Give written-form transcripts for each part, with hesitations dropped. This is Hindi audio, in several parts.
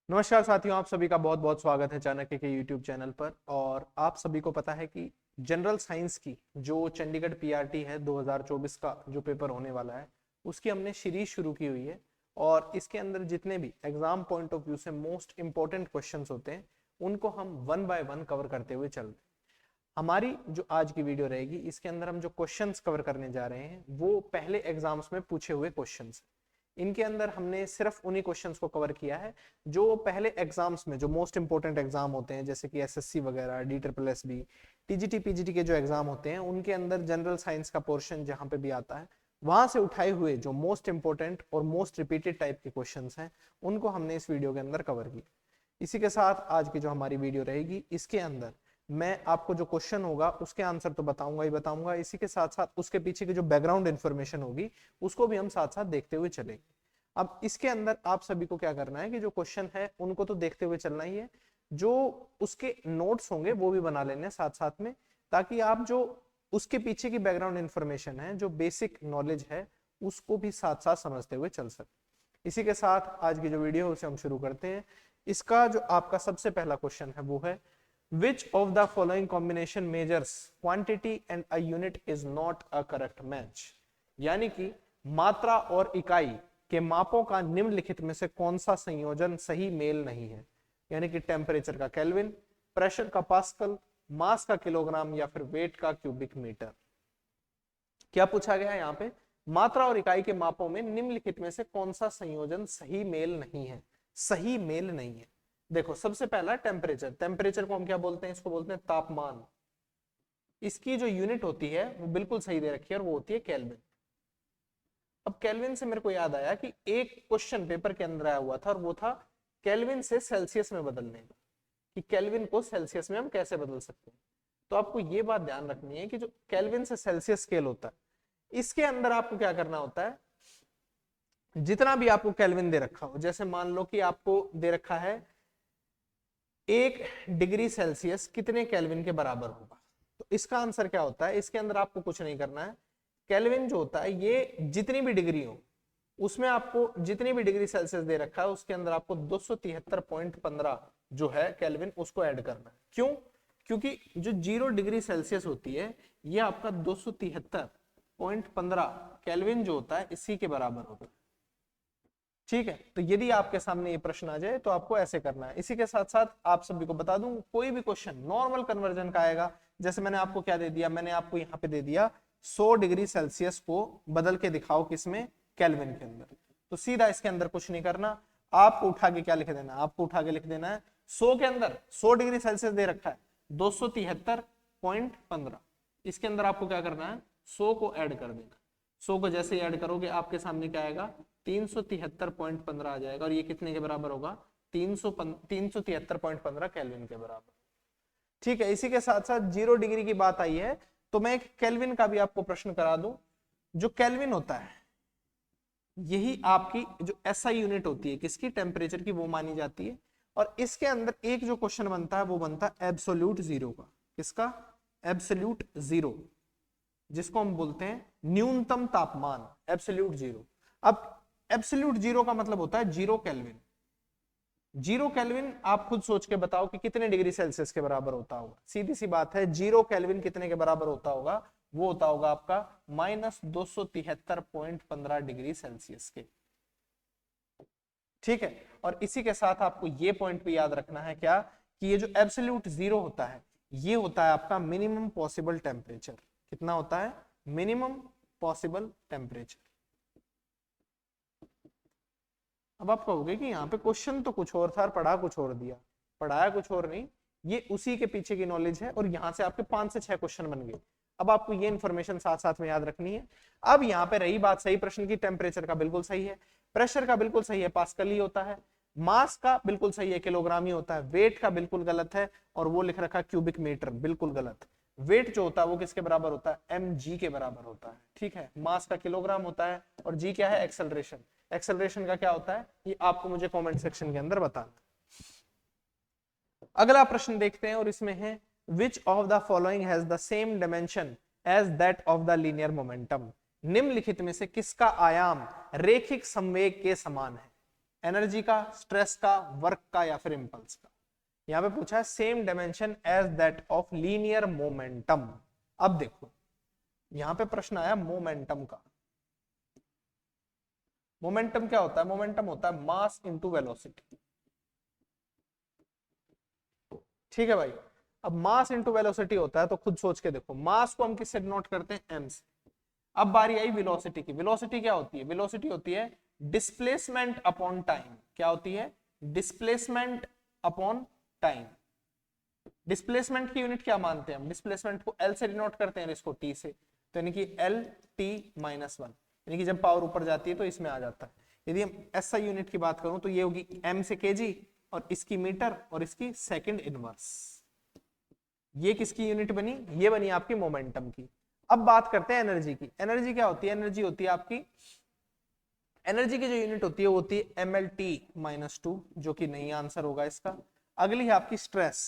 नमस्कार साथियों, आप सभी का बहुत बहुत स्वागत है चाणक्य के YouTube चैनल पर। और आप सभी को पता है कि जनरल साइंस की जो चंडीगढ़ पीआरटी है 2024 का जो पेपर होने वाला है, उसकी हमने सीरीज शुरू की हुई है। और इसके अंदर जितने भी एग्जाम पॉइंट ऑफ व्यू से मोस्ट इंपॉर्टेंट क्वेश्चंस होते हैं, उनको हम वन बाय वन कवर करते हुए चल रहे हैं। हमारी जो आज की वीडियो रहेगी, इसके अंदर हम जो क्वेश्चंस कवर करने जा रहे हैं वो पहले एग्जाम्स में पूछे हुए क्वेश्चंस हैं। इनके अंदर हमने सिर्फ उन्हीं क्वेश्चंस को कवर किया है जो पहले एग्जाम्स में जो मोस्ट इंपोर्टेंट एग्जाम होते हैं, जैसे कि एसएससी वगैरह, DSSB, टीजीटी, पीजीटी के जो एग्जाम होते हैं, उनके अंदर जनरल साइंस का पोर्शन जहां पे भी आता है, वहां से उठाए हुए जो मोस्ट इंपोर्टेंट और मोस्ट रिपीटेड टाइप के क्वेश्चंस हैं, उनको हमने इस वीडियो के अंदर कवर किया। इसी के साथ आज की जो हमारी वीडियो रहेगी, इसके अंदर मैं आपको जो क्वेश्चन होगा उसके आंसर तो बताऊंगा ही बताऊंगा, इसी के साथ साथ उसके पीछे की जो बैकग्राउंड इन्फॉर्मेशन होगी उसको भी हम साथ साथ देखते हुए चलेंगे। अब इसके अंदर आप सभी को क्या करना है कि जो क्वेश्चन है उनको तो देखते हुए चलना ही है, जो उसके नोट्स होंगे वो भी बना लेने साथ साथ में, ताकि आप जो उसके पीछे की बैकग्राउंड इन्फॉर्मेशन है, जो बेसिक नॉलेज है, उसको भी साथ साथ समझते हुए चल सके। इसी के साथ आज की जो वीडियो है उसे हम शुरू करते हैं। इसका जो आपका सबसे पहला क्वेश्चन है वो है, which of the following combination measures quantity and a unit is not a correct match। यानी कि मात्रा और इकाई के मापों का निम्नलिखित में से कौन सा संयोजन सही मेल नहीं है। यानी कि टेम्परेचर का केल्विन, प्रेशर का पास्कल, मास का किलोग्राम या फिर वेट का क्यूबिक मीटर। क्या पूछा गया है यहाँ पे? मात्रा और इकाई के मापों में निम्नलिखित में से कौन सा संयोजन सही मेल नहीं है। सही मेल नहीं है। देखो, सबसे पहला टेम्परेचर। टेम्परेचर को हम क्या बोलते हैं? इसको बोलते हैं तापमान। इसकी जो यूनिट होती है वो बिल्कुल सही दे रखी है और वो होती है केल्विन। अब केल्विन से मेरे को याद आया कि एक क्वेश्चन पेपर के अंदर आया हुआ था और वो था केल्विन से सेल्सियस में बदलने का, कि केल्विन को सेल्सियस में हम कैसे बदल सकते हैं। तो आपको ये बात ध्यान रखनी है कि जो केल्विन से सेल्सियस स्केल होता है, इसके अंदर आपको क्या करना होता है, जितना भी आपको केल्विन दे रखा हो, जैसे मान लो कि आपको दे रखा है 1 डिग्री सेल्सियस कितने केल्विन के बराबर होगा, तो इसका आंसर क्या होता है? इसके अंदर आपको कुछ नहीं करना है। केल्विन जो होता है ये जितनी भी डिग्री हो, उसमें आपको जितनी भी डिग्री सेल्सियस दे रखा है उसके अंदर आपको 273.15 जो है केल्विन, उसको ऐड करना है। क्यों? क्योंकि जो 0 डिग्री सेल्सियस होती है ये आपका 273.15 केल्विन जो होता है इसी के बराबर होता है। ठीक है, तो यदि आपके सामने ये प्रश्न आ जाए तो आपको ऐसे करना है। इसी के साथ साथ आप सभी को बता दूं, कोई भी क्वेश्चन नॉर्मल कन्वर्जन का आएगा, जैसे मैंने आपको क्या दे दिया, मैंने आपको यहाँ पे दे दिया 100 डिग्री सेल्सियस को बदल के दिखाओ किसमें? केल्विन के अंदर। तो सीधा इसके अंदर कुछ नहीं करना, आपको उठा के क्या लिख देना, आपको उठा के लिख देना है 100 के अंदर 100 डिग्री सेल्सियस दे रखा है 273.15, इसके अंदर आपको क्या करना है? 100 को ऐड कर देना। 100 को जैसे ऐड करोगे आपके सामने क्या आएगा? 373.15 आ जाएगा, और ये कितने के बराबर होगा? 373.15 केल्विन के बराबर। ठीक है, इसी के साथ साथ 0 डिग्री की बात आई है तो मैं एक केल्विन का भी आपको प्रश्न करा दूं। जो केल्विन होता है यही आपकी जो एसआई यूनिट होती है किसकी? टेम्परेचर की, वो मानी जाती है। और इसके अंदर एक जो क्वेश्चन बनता है वो बनता है एब्सोल्यूट जीरो का। किसका? एब्सोल्यूट जीरो, जिसको हम बोलते हैं न्यूनतम तापमान, एब्सोल्यूट जीरो। अब एब्सोल्यूट जीरो का मतलब होता है 0 केल्विन। 0 केल्विन आप खुद सोच के बताओ कि कितने डिग्री सेल्सियस के बराबर होता होगा। सीधी सी बात है, 0 केल्विन कितने के बराबर होता होगा? वो होता होगा आपका -273.15 डिग्री सेल्सियस के। ठीक है, और इसी के साथ आपको ये पॉइंट भी याद रखना है क्या, कि ये जो एब्सोल्यूट जीरो होता है ये होता है आपका मिनिमम पॉसिबल टेम्परेचर। कितना होता है? Minimum possible temperature. अब आप कहोगे कि यहाँ पे क्वेश्चन तो कुछ और था, पढ़ा कुछ और दिया। पढ़ाया कुछ और नहीं, ये उसी के पीछे की नॉलेज है, और यहाँ से आपके 5 से 6 क्वेश्चन बन गए। अब आपको ये इन्फॉर्मेशन साथ साथ में याद रखनी है। अब यहाँ पे रही बात सही प्रश्न की, टेम्परेचर का बिल्कुल सही है, प्रेशर का बिल्कुल सही है, पास्कल ही होता है, मास का बिल्कुल सही है, किलोग्राम ही होता है, वेट का बिल्कुल गलत है और वो लिख रखा है क्यूबिक मीटर, बिल्कुल गलत। वेट जो होता है वो किसके बराबर होता है? mg के बराबर होता है। ठीक है, मास का किलोग्राम होता है, और g क्या है? एक्सेलरेशन। एक्सेलरेशन का क्या होता है ये आपको मुझे कमेंट सेक्शन के अंदर बताना। अगला प्रश्न देखते हैं, और इसमें है which of the following has the same dimension as that of the linear momentum। निम्नलिखित में से किसका आयाम रेखिक संवेग के समान है? एनर्जी का, स्ट्रेस का, वर्क का या फिर इंपल्स का। यहाँ पे पूछा है same dimension as that of linear momentum. अब देखो यहाँ पे प्रश्न आया मोमेंटम का। मोमेंटम क्या होता है? मोमेंटम होता है मास इनटू वेलोसिटी। ठीक है भाई। अब मास इनटू वेलोसिटी होता है तो खुद सोच के देखो, मास को हम किससे डिनोट करते हैं? एम से। अब बारी आई वेलोसिटी की। वेलोसिटी क्या होती है? वेलोसिटी होती है डिस्प्लेसमेंट अपॉन टाइम। क्या होती है? Displacement upon time. डिस्प्लेसमेंट की यूनिट क्या मानते हैं हम? डिस्प्लेसमेंट को एल से डिनोट करते हैं, इसको टी से। तो यानी कि एल टी माइनस वन, यानी कि जब पावर ऊपर जाती है तो इसमें आ जाता है। यदि हम एसआई यूनिट की बात करूं तो ये होगी एम से केजी, और इसकी मीटर, और इसकी सेकंड इनवर्स। ये किसकी यूनिट बनी? ये बनी आपकी मोमेंटम की। अब बात करते हैं एनर्जी की। एनर्जी क्या होती है? एनर्जी होती है आपकी, एनर्जी की जो यूनिट होती है वो होती है M L T minus two, जो कि नहीं आंसर होगा इसका। अगली है आपकी स्ट्रेस।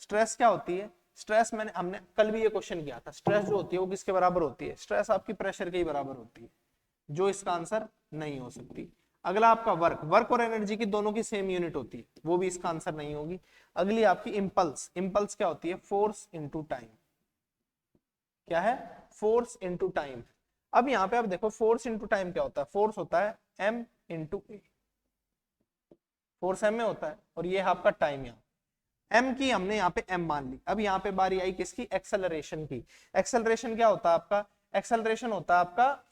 स्ट्रेस क्या होती है? स्ट्रेस हमने कल भी ये क्वेश्चन किया था। स्ट्रेस जो होती है वो किसके बराबर होती है? स्ट्रेस आपकी प्रेशर के ही बराबर होती है, जो इसका आंसर नहीं हो सकती। अगला आपका वर्क। वर्क और एनर्जी की दोनों की सेम यूनिट होती है, वो भी इसका आंसर नहीं होगी। अगली आपकी इंपल्स। इंपल्स क्या होती है? Force into time. क्या है? Force into time. अब यहाँ पे आप देखो फोर्स इनटू टाइम क्या होता है? फोर्स होता है एम इंटू ए। फोर्स एम में होता है, और ये है आपका टाइम। यहाँ एम की हमने यहाँ पे एम मान ली। अब यहाँ पे बारी आई किसकी? एक्सेलरेशन की। एक्सेलरेशन क्या होता है आपका? एक्सेलरेशन होता है आपका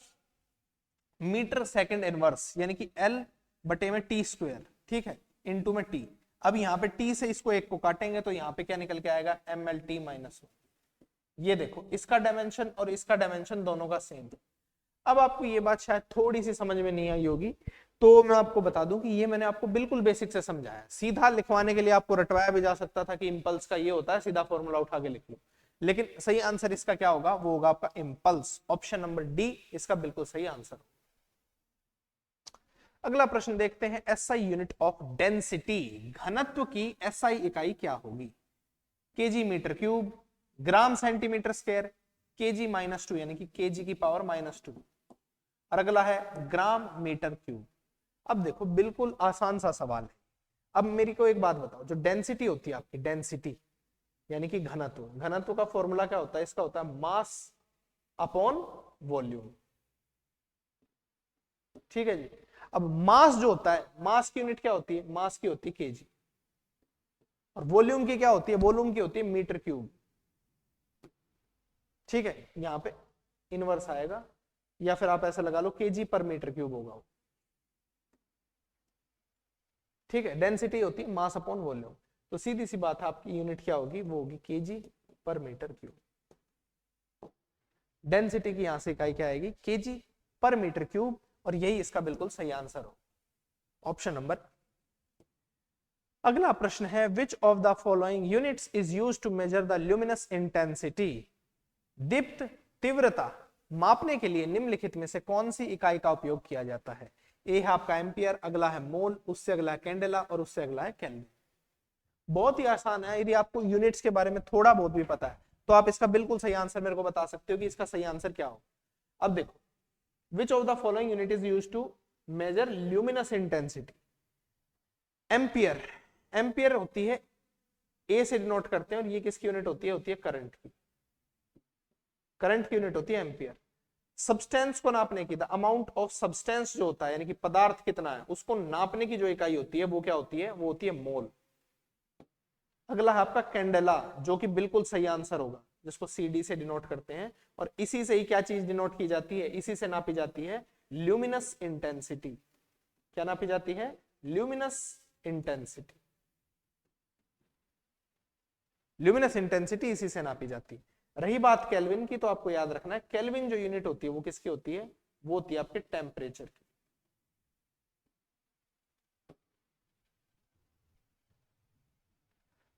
मीटर सेकंड इनवर्स, यानी कि एल बटे में टी स्क्वायर। ठीक है, इनटू में टी। अब यहाँ पे टी से इसको एक को काटेंगे तो यहाँ पे क्या निकल के आएगा? M L T minus one. ये देखो इसका डायमेंशन और इसका डायमेंशन दोनों का सेम। अब आपको ये बात शायद थोड़ी सी समझ में नहीं आई होगी, तो मैं आपको बता दूं कि ये मैंने आपको बिल्कुल बेसिक से समझाया। सीधा लिखवाने के लिए आपको रटवाया भी जा सकता था कि इंपल्स का ये होता है, सीधा फॉर्मूला उठा के लिख लो, लेकिन सही आंसर इसका क्या होगा? वो होगा आपका इंपल्स। ऑप्शन नंबर डी इसका बिल्कुल सही आंसर। अगला प्रश्न देखते हैं, एसआई यूनिट ऑफ डेंसिटी। घनत्व की एसआई इकाई क्या होगी? KG metre cube, gram centimetre square, KG minus two यानी कि केजी की पावर माइनस टू, और अगला है ग्राम मीटर क्यूब। अब देखो बिल्कुल आसान सा सवाल है। अब मेरी को एक बात बताओ, जो डेंसिटी होती है आपकी, डेंसिटी यानी कि घनत्व, घनत्व का फॉर्मूला क्या होता है? इसका होता है मास अपॉन वॉल्यूम। ठीक है जी। अब मास जो होता है, मास की यूनिट क्या होती है? मास की होती है केजी, और वॉल्यूम की क्या होती है? वॉल्यूम की होती है मीटर क्यूब। ठीक है, यहां पे इनवर्स आएगा, या फिर आप ऐसा लगा लो केजी पर मीटर क्यूब होगा। ठीक है, डेंसिटी होती है मास अपॉन वॉल्यूम, तो सीधी सी बात है आपकी यूनिट क्या होगी? वो होगी KG per metre cube. Density की यहां से इकाई क्या आएगी? केजी पर मीटर क्यूब, और यही इसका बिल्कुल सही आंसर हो, ऑप्शन नंबर। अगला प्रश्न है, which of the following units is used to measure the luminous intensity. दीप्त तीव्रता मापने के लिए निम्नलिखित में से कौन सी इकाई का उपयोग किया जाता है? ए है आपका एम्पियर, अगला है मोल, उससे अगला है कैंडेला, और उससे अगला है केल्विन। बहुत ही आसान है। यदि आपको यूनिट्स के बारे में थोड़ा बहुत भी पता है तो आप इसका बिल्कुल सही आंसर मेरे को बता सकते हो कि इसका सही आंसर क्या हो। अब देखो, which of the following unit is used to measure luminous intensity? Ampere. Ampere होती है ए से डिनोट करते हैं, और ये किसकी यूनिट होती है? होती है करंट की। करंट की यूनिट होती है एम्पियर। सब्सटेंस को नापने की, द अमाउंट ऑफ सब्सटेंस जो होता है, यानी कि पदार्थ कितना है, उसको नापने की जो इकाई होती है वो क्या होती है? वो होती है मोल। अगला है आपका कैंडेला, जो कि बिल्कुल सही आंसर होगा, जिसको सीडी से डिनोट करते हैं, और इसी से ही क्या चीज डिनोट की जाती है? इसी से नापी जाती है ल्यूमिनस इंटेंसिटी। क्या नापी जाती है? Luminous intensity. ल्यूमिनस इंटेंसिटी इसी से नापी जाती है। रही बात केल्विन की, तो आपको याद रखना है केल्विन जो यूनिट होती है वो किसकी होती है? वो होती है आपके टेम्परेचर की।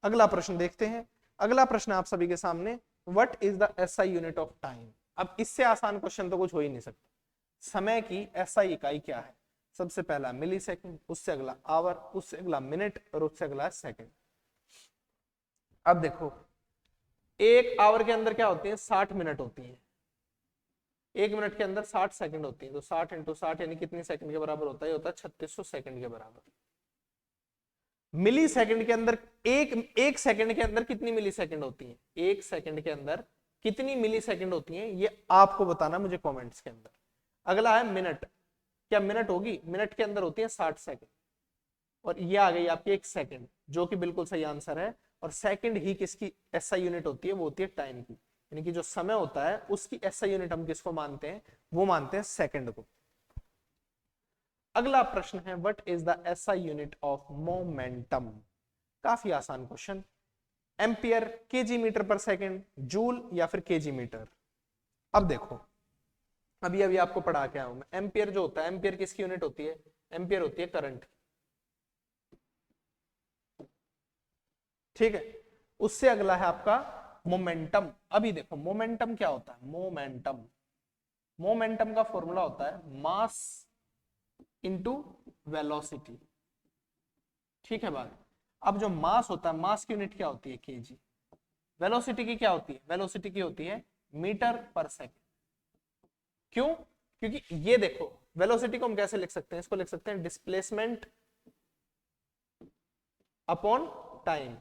अगला प्रश्न देखते हैं। अगला प्रश्न आप सभी के सामने, what is the SI unit of time. अब इससे आसान क्वेश्चन तो कुछ हो ही नहीं सकता। समय की एसआई इकाई क्या है? सबसे पहला मिली सेकेंड, उससे अगला आवर, उससे अगला मिनट, और उससे अगला सेकेंड। अब देखो, एक आवर के अंदर क्या होती है? 60 मिनट होती है। 1 मिनट के अंदर 60 सेकंड होती है, तो 60 इंटू 60 यानी कितनी सेकंड के बराबर होता है? ये होता है 3600 सेकंड के बराबर। मिली सेकंड के अंदर एक सेकंड के अंदर कितनी मिली सेकंड होती है? एक सेकंड के अंदर कितनी मिली सेकंड होती है, ये आपको बताना मुझे कमेंट्स के अंदर। अगला है मिनट। क्या मिनट होगी? मिनट के अंदर होती है 60 सेकंड, और ये आ गई आपकी एक सेकंड, जो कि बिल्कुल सही आंसर है। और सेकंड ही किसकी एसआई यूनिट होती है? वो होती है टाइम की, यानी कि जो समय होता है उसकी एसआई यूनिट हम किसको मानते हैं? वो मानते हैं सेकंड को। अगला प्रश्न है what is the SI unit of momentum? काफी आसान क्वेश्चन। एम्पियर, केजी मीटर पर सेकंड, जूल या फिर केजी मीटर? अब देखो, अभी अभी आपको पढ़ा के आया हूं मैं। एम्पियर जो होता है, एम्पियर किसकी यूनिट होती है? एम्पियर होती है करंट, ठीक है। उससे अगला है आपका मोमेंटम। अभी देखो मोमेंटम क्या होता है? मोमेंटम, मोमेंटम का फॉर्मूला होता है मास इंटू वेलोसिटी, ठीक है बात। अब जो मास होता है, मास की यूनिट क्या होती है? केजी। वेलोसिटी की क्या होती है? वेलोसिटी की होती है मीटर पर सेकंड। क्यों? क्योंकि ये देखो, वेलोसिटी को हम कैसे लिख सकते हैं? इसको लिख सकते हैं डिस्प्लेसमेंट अपॉन टाइम।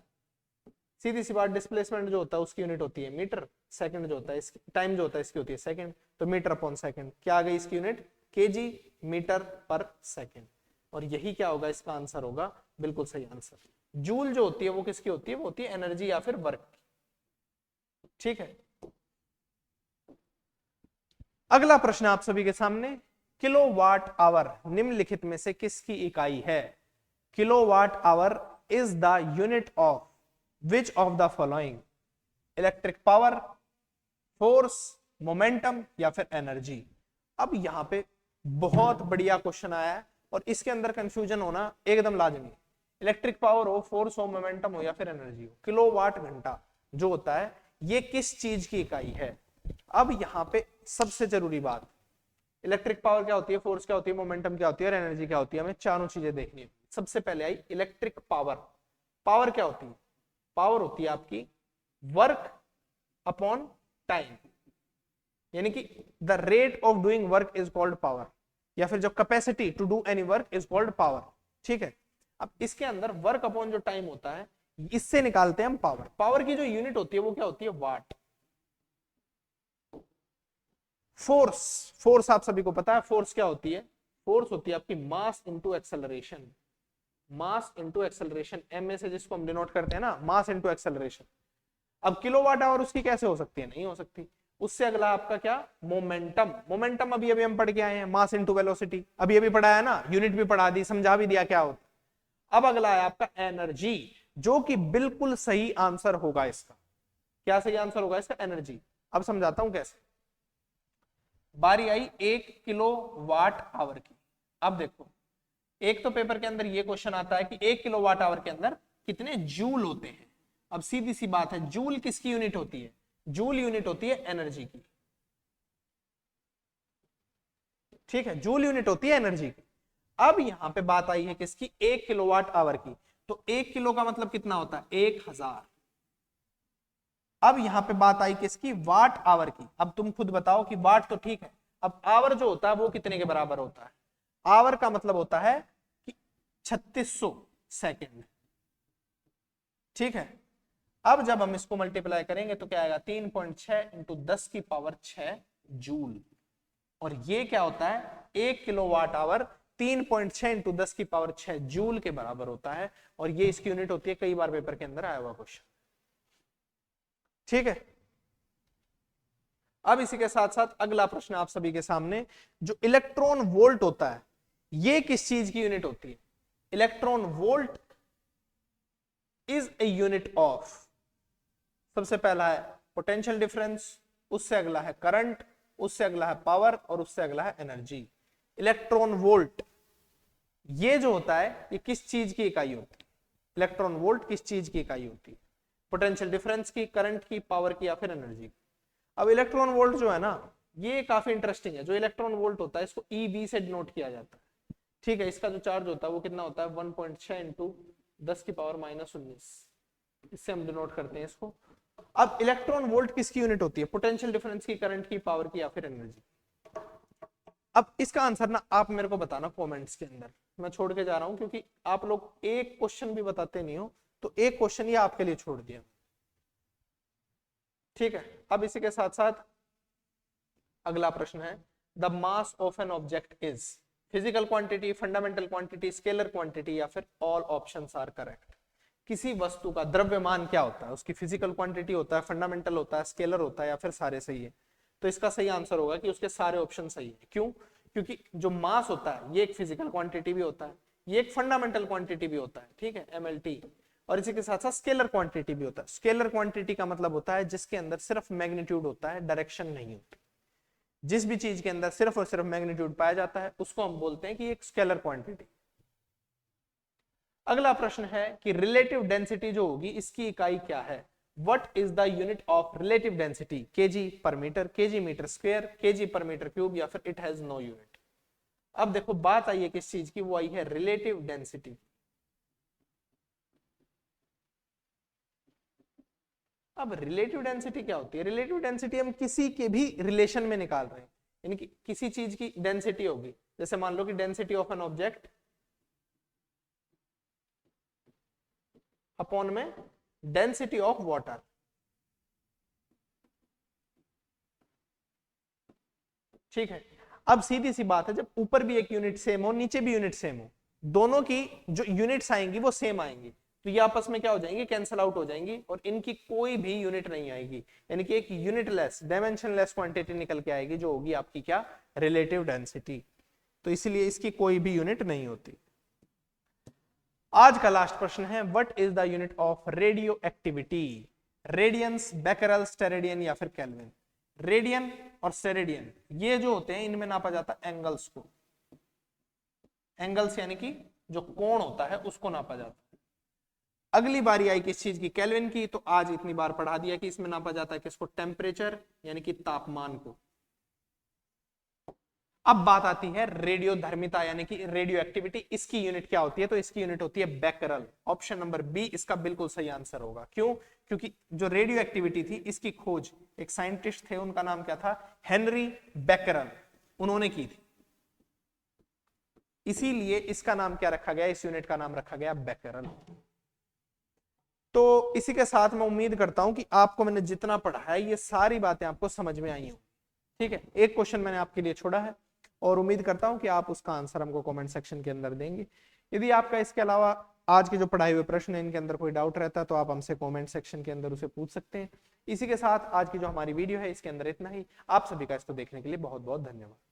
सीधी सी बात, डिस्प्लेसमेंट जो होता है उसकी यूनिट होती है मीटर, सेकंड जो होता है इसकी, टाइम जो होता है इसकी होती है सेकंड, तो मीटर अपॉन सेकंड। क्या आ गई इसकी यूनिट? केजी मीटर पर सेकंड। और यही क्या होगा? इसका आंसर होगा बिल्कुल सही आंसर। जूल जो होती है वो किसकी होती है? वो होती है एनर्जी या फिर वर्क, ठीक है। अगला प्रश्न आप सभी के सामने, किलोवाट आवर निम्नलिखित में से किसकी इकाई है? Kilowatt hour is the unit of which of the following? Electric power, force, momentum या फिर एनर्जी? अब यहां पे बहुत बढ़िया क्वेश्चन आया है और इसके अंदर कंफ्यूजन होना एकदम लाजमी। इलेक्ट्रिक पावर हो, फोर्स हो, मोमेंटम हो या फिर एनर्जी हो, किलोवाट घंटा जो होता है ये किस चीज की इकाई है? अब यहां पे सबसे जरूरी बात, इलेक्ट्रिक पावर क्या होती है, फोर्स क्या होती है, मोमेंटम क्या होती है और एनर्जी क्या होती है, हमें चारों चीजें देखनी है। सबसे पहले आई इलेक्ट्रिक पावर। पावर क्या होती है? पावर होती है आपकी वर्क अपॉन टाइम, यानी कि the rate of doing work is called power, या फिर जो capacity to do any work is called power, ठीक है। अब इसके अंदर वर्क अपॉन जो टाइम होता है, इससे निकालते हैं हम पावर। पावर की जो यूनिट होती है वो क्या होती है? वाट। फोर्स, फोर्स आप सभी को पता है फोर्स क्या होती है? फोर्स होती है आपकी mass into acceleration, mass into acceleration, M A से जिसको हम डिनोट करते हैं ना, मास इंटू एक्सेलरेशन। अब किलोवाट आवर उसकी कैसे हो सकती है? नहीं हो सकती। उससे अगला आपका क्या? मोमेंटम। मोमेंटम अभी अभी हम पढ़ के आए हैं, मास इंटू वेलोसिटी, अभी अभी पढ़ा है ना, यूनिट भी पढ़ा दी, समझा भी दिया क्या होता। अब अगला है आपका एनर्जी, जो कि बिल्कुल सही आंसर होगा इसका। क्या सही आंसर होगा इसका? एनर्जी। अब समझाता हूं कैसे। बारी आई 1 किलोवाट आवर की। अब देखो, एक तो पेपर के अंदर ये क्वेश्चन आता है कि 1 किलोवाट आवर के अंदर कितने जूल होते हैं। अब सीधी सी बात है, जूल किसकी यूनिट होती है? जूल यूनिट होती है एनर्जी की, ठीक है, जूल यूनिट होती है एनर्जी की। अब यहां पे बात आई है किसकी? 1 किलोवाट आवर की। तो 1 किलो का मतलब कितना होता है? 1000। अब यहां पे बात आई किसकी? वाट आवर की। अब तुम खुद बताओ कि वाट तो ठीक है, अब आवर जो होता है वो कितने के बराबर होता है? आवर का मतलब होता है कि 3600 सेकंड, ठीक है। अब जब हम इसको मल्टीप्लाई करेंगे तो क्या आएगा? 3.6 इंटू 10 की पावर 6 जूल। और ये क्या होता है? 1 किलोवाट आवर 3.6 इंटू 10 की पावर 6 जूल के बराबर होता है। और ये इसकी यूनिट होती है, कई बार पेपर के अंदर आया हुआ क्वेश्चन, ठीक है। अब इसी के साथ साथ अगला प्रश्न आप सभी के सामने, जो इलेक्ट्रॉन वोल्ट होता है ये किस चीज की यूनिट होती है? Electron volt is a unit of, सबसे पहला है पोटेंशियल डिफरेंस, उससे अगला है करंट, उससे अगला है पावर और उससे अगला है एनर्जी। इलेक्ट्रॉन वोल्ट ये जो होता है ये किस चीज की इकाई होती है? इलेक्ट्रॉन वोल्ट किस चीज की इकाई होती है? पोटेंशियल डिफरेंस की, करंट की, पावर की या फिर एनर्जी की? अब इलेक्ट्रॉन वोल्ट जो है ना, ये काफी इंटरेस्टिंग है। जो इलेक्ट्रॉन वोल्ट होता है इसको ईबी से डिनोट किया जाता है, ठीक है। इसका जो चार्ज होता है वो कितना होता है? 1.6 इंटू 10 की पावर-19, इससे हम डिनोट करते हैं इसको। अब इलेक्ट्रॉन वोल्ट किसकी यूनिट होती है? पोटेंशियल डिफरेंस की, करंट की, पावर की या फिर एनर्जी? अब इसका आंसर ना आप मेरे को बताना कमेंट्स के अंदर, मैं छोड़ के जा रहा हूं क्योंकि आप लोग एक क्वेश्चन भी बताते नहीं हो, तो एक क्वेश्चन ये आपके लिए छोड़ दिया, ठीक है। अब इसी के साथ साथ अगला प्रश्न है, the mass of an object is physical quantity, fundamental quantity, scalar quantity या फिर ऑल ऑप्शंस आर करेक्ट। किसी वस्तु का द्रव्यमान क्या होता है, उसकी फिजिकल क्वांटिटी होता है, फंडामेंटल होता है, स्केलर होता है या फिर सारे सही है। तो इसका सही आंसर होगा कि उसके सारे ऑप्शन सही है। क्यों? क्योंकि जो मास होता है ये एक फिजिकल क्वांटिटी भी होता है, ये एक फंडामेंटल क्वांटिटी भी होता है, ठीक है, एमएलटी, और इसी के साथ साथ स्केलर क्वांटिटी भी होता है। स्केलर क्वांटिटी का मतलब होता है जिसके अंदर सिर्फ मैग्नीट्यूड होता है, डायरेक्शन नहीं होती। जिस भी चीज के अंदर सिर्फ और सिर्फ मैग्नीट्यूड पाया जाता है उसको हम बोलते हैं कि एक स्केलर क्वांटिटी। अगला प्रश्न है कि रिलेटिव डेंसिटी जो होगी इसकी इकाई क्या है। What is the unit of relative density, KG per metre, KG metre square, KG per metre cube या फिर इट हैज नो यूनिट। अब देखो बात आई है किस चीज की, वो आई है रिलेटिव डेंसिटी। अब रिलेटिव डेंसिटी क्या होती है? रिलेटिव डेंसिटी हम किसी के भी रिलेशन में निकाल रहे हैं, यानी कि किसी चीज की डेंसिटी होगी, जैसे मान लो कि density of an object upon में डेंसिटी ऑफ वाटर, ठीक है। अब सीधी सी बात है, जब ऊपर भी एक यूनिट सेम हो नीचे भी यूनिट सेम हो, दोनों की जो यूनिट्स आएंगी वो सेम आएंगी, तो ये आपस में क्या हो जाएंगी, कैंसल आउट हो जाएंगी और इनकी कोई भी यूनिट नहीं आएगी, यानी कि एक यूनिटलेस डायमेंशनलेस क्वांटिटी निकल के आएगी जो होगी आपकी क्या, रिलेटिव डेंसिटी। तो इसीलिए इसकी कोई भी यूनिट नहीं होती। आज का लास्ट प्रश्न है, what is the unit of radioactivity. Radians, becquerel, steradian या फिर केल्विन। रेडियन और स्टेरेडियन ये जो होते हैं इनमें नापा जाता है एंगल्स को, एंगल्स यानी कि जो कोण होता है उसको नापा जाता है। अगली बारी आई किस चीज की, केल्विन की, तो आज इतनी बार पढ़ा दिया कि इसमें नापा जाता है किसको, टेम्परेचर यानी कि तापमान को। अब बात आती है रेडियो धर्मिता यानी कि रेडियो एक्टिविटी, इसकी यूनिट क्या होती है, तो इसकी यूनिट होती है बेकरल। ऑप्शन नंबर बी इसका बिल्कुल सही आंसर होगा। क्यों? क्योंकि जो रेडियो एक्टिविटी थी इसकी खोज एक साइंटिस्ट थे, उनका नाम क्या था, हेनरी बेकरल, उन्होंने की थी, इसीलिए इसका नाम क्या रखा गया, इस यूनिट का नाम रखा गया बेकरल। तो इसी के साथ मैं उम्मीद करता हूं कि आपको मैंने जितना पढ़ा है ये सारी बातें आपको समझ में आई हो, ठीक है। एक क्वेश्चन मैंने आपके लिए छोड़ा है और उम्मीद करता हूं कि आप उसका आंसर हमको कमेंट सेक्शन के अंदर देंगे। यदि आपका इसके अलावा आज के जो पढ़ाए हुए प्रश्न है इनके अंदर कोई डाउट रहता है तो आप हमसे कमेंट सेक्शन के अंदर उसे पूछ सकते हैं। इसी के साथ आज की जो हमारी वीडियो है इसके अंदर इतना ही। आप सभी का इसको देखने के लिए बहुत बहुत धन्यवाद।